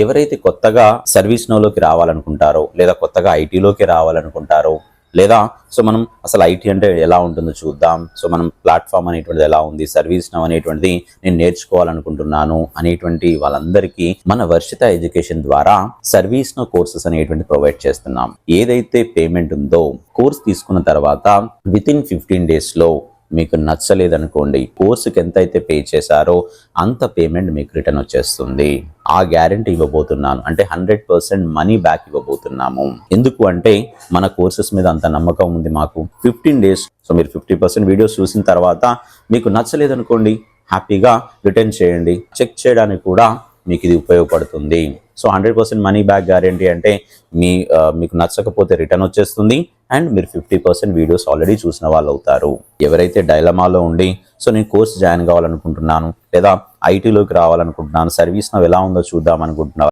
ఎవరైతే కొత్తగా సర్వీస్ నోలోకి రావాలనుకుంటారో లేదా కొత్తగా ఐటీలోకి రావాలనుకుంటారో లేదా సో మనం అసలు ఐటీ అంటే ఎలా ఉంటుందో చూద్దాం, సో మనం ప్లాట్ఫామ్ అనేటువంటిది ఎలా ఉంది, సర్వీస్ నౌ అనేటువంటిది నేను నేర్చుకోవాలనుకుంటున్నాను అనేటువంటి వాళ్ళందరికీ మన వర్షిత ఎడ్యుకేషన్ ద్వారా సర్వీస్ నౌ కోర్సెస్ అనేటువంటి ప్రొవైడ్ చేస్తున్నాం. ఏదైతే పేమెంట్ ఉందో కోర్స్ తీసుకున్న తర్వాత వితిన్ 15 daysలో మీకు నచ్చలేదనుకోండి, కోర్సుకి ఎంత అయితే పే చేశారో అంత పేమెంట్ మీకు రిటర్న్ వచ్చేస్తుంది. ఆ గ్యారెంటీ ఇవ్వబోతున్నాను, అంటే 100% మనీ బ్యాక్ ఇవ్వబోతున్నాము. ఎందుకు అంటే మన కోర్సెస్ మీద అంత నమ్మకం ఉంది మాకు. 15 days, సో మీరు 50% వీడియోస్ చూసిన తర్వాత మీకు నచ్చలేదనుకోండి, హ్యాపీగా రిటర్న్ చేయండి. చెక్ చేయడానికి కూడా మీకు ఇది ఉపయోగపడుతుంది. సో 100% మనీ బ్యాక్ గ్యారెంటీ అంటే మీకు నచ్చకపోతే రిటర్న్ వచ్చేస్తుంది అండ్ మీరు 50% వీడియోస్ ఆల్రెడీ చూసిన వాళ్ళు అవుతారు. ఎవరైతే డైలమాలో ఉండి సో నేను కోర్స్ జాయిన్ కావాలనుకుంటున్నాను లేదా ఐటీలోకి రావాలనుకుంటున్నాను, సర్వీస్ నౌ ఎలా ఉందో చూద్దాం అనుకుంటున్నాను,